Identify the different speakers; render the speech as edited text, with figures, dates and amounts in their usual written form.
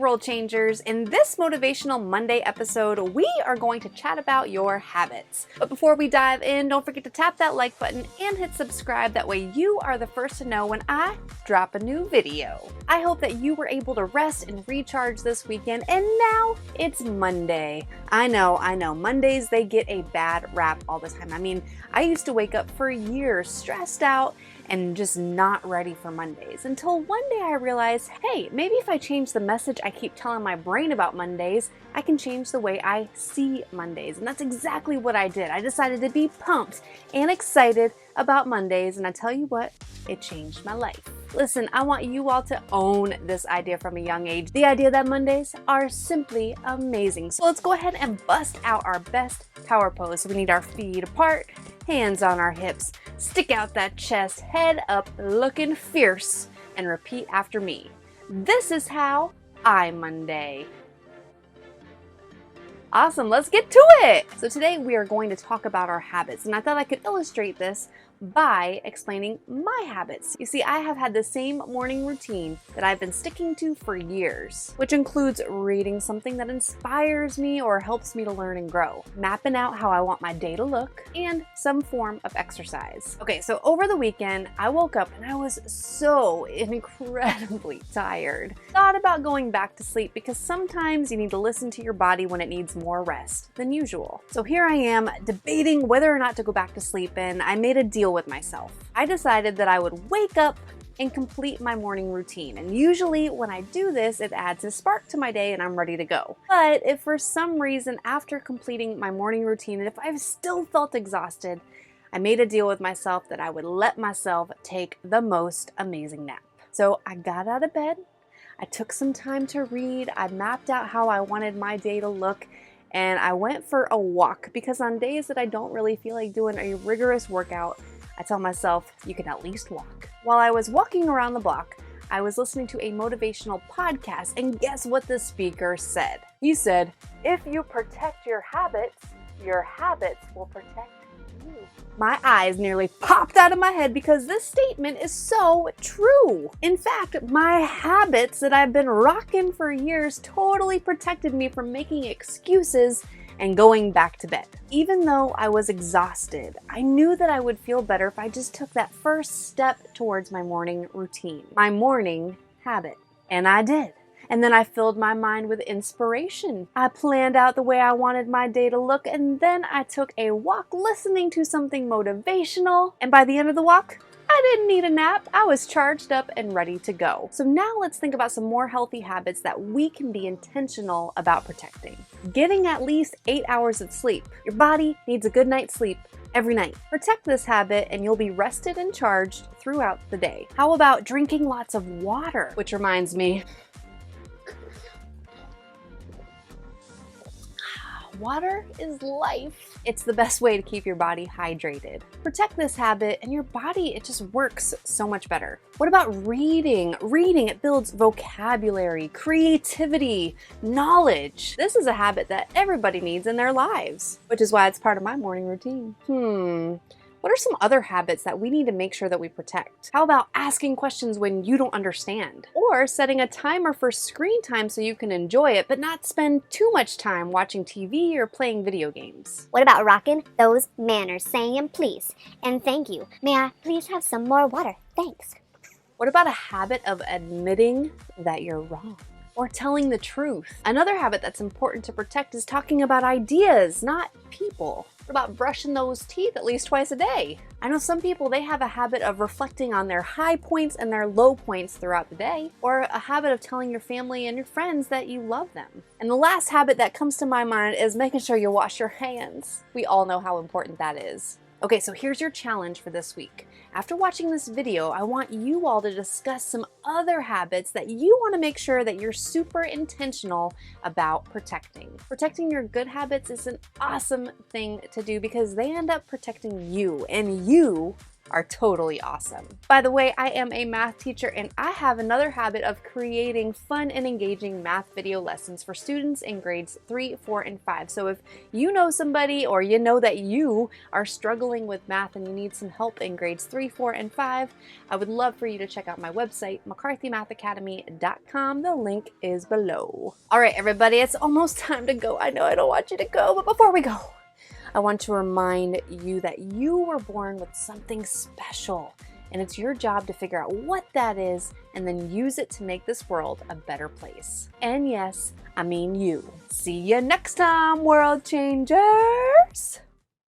Speaker 1: world changers. In this Motivational Monday episode, we are going to chat about your habits. But before we dive in, don't forget to tap that like button and hit subscribe. That way you are the first to know when I drop a new video. I hope that you were able to rest and recharge this weekend, and now it's Monday. I know, Mondays, they get a bad rap all the time. I mean, I used to wake up for years stressed out and just not ready for Mondays, until one day I realized, hey, maybe if I change the message I keep telling my brain about Mondays, I can change the way I see Mondays. And that's exactly what I did. I decided to be pumped and excited about Mondays, and I tell you what, it changed my life. Listen, I want you all to own this idea from a young age. The idea that Mondays are simply amazing. So let's go ahead and bust out our best power pose. So we need our feet apart, hands on our hips, stick out that chest, head up, looking fierce, and repeat after me. This is how I Monday. Awesome, let's get to it! So today we are going to talk about our habits, and I thought I could illustrate this by explaining my habits. You see, I have had the same morning routine that I've been sticking to for years, which includes reading something that inspires me or helps me to learn and grow, mapping out how I want my day to look, and some form of exercise. Okay, so over the weekend, I woke up and I was so incredibly tired. Thought about going back to sleep because sometimes you need to listen to your body when it needs more rest than usual. So here I am debating whether or not to go back to sleep, and I made a deal with myself. I decided that I would wake up and complete my morning routine. And usually when I do this, it adds a spark to my day and I'm ready to go. But if for some reason after completing my morning routine, and if I've still felt exhausted, I made a deal with myself that I would let myself take the most amazing nap. So I got out of bed, I took some time to read, I mapped out how I wanted my day to look, and I went for a walk, because on days that I don't really feel like doing a rigorous workout, I tell myself, you can at least walk. While I was walking around the block, I was listening to a motivational podcast, and guess what the speaker said? He said, if you protect your habits will protect you. My eyes nearly popped out of my head because this statement is so true. In fact, my habits that I've been rocking for years totally protected me from making excuses and going back to bed. Even though I was exhausted, I knew that I would feel better if I just took that first step towards my morning routine, my morning habit. And I did. And then I filled my mind with inspiration. I planned out the way I wanted my day to look, and then I took a walk listening to something motivational. And by the end of the walk, I didn't need a nap. I was charged up and ready to go. So now let's think about some more healthy habits that we can be intentional about protecting. Getting at least 8 hours of sleep. Your body needs a good night's sleep every night. Protect this habit and you'll be rested and charged throughout the day. How about drinking lots of water? Which reminds me, water is life. It's the best way to keep your body hydrated. Protect this habit and your body, it just works so much better. What about reading? Reading, it builds vocabulary, creativity, knowledge. This is a habit that everybody needs in their lives, which is why it's part of my morning routine. What are some other habits that we need to make sure that we protect? How about asking questions when you don't understand? Or setting a timer for screen time so you can enjoy it, but not spend too much time watching TV or playing video games?
Speaker 2: What about rocking those manners, saying please and thank you? May I please have some more water? Thanks.
Speaker 1: What about a habit of admitting that you're wrong? Or telling the truth? Another habit that's important to protect is talking about ideas, not people. What about brushing those teeth at least twice a day? I know some people, they have a habit of reflecting on their high points and their low points throughout the day, or a habit of telling your family and your friends that you love them. And the last habit that comes to my mind is making sure you wash your hands. We all know how important that is. Okay, so here's your challenge for this week. After watching this video, I want you all to discuss some other habits that you want to make sure that you're super intentional about protecting. Protecting your good habits is an awesome thing to do because they end up protecting you, and you are totally awesome. By the way, I am a math teacher and I have another habit of creating fun and engaging math video lessons for students in grades 3, 4, and 5. So if you know somebody or you know that you are struggling with math and you need some help in grades 3, 4, and 5, I would love for you to check out my website, mccarthymathacademy.com. The link is below. All right, everybody, it's almost time to go. I know I don't want you to go, but before we go, I want to remind you that you were born with something special, and it's your job to figure out what that is and then use it to make this world a better place. And yes, I mean you. See you next time, world changers!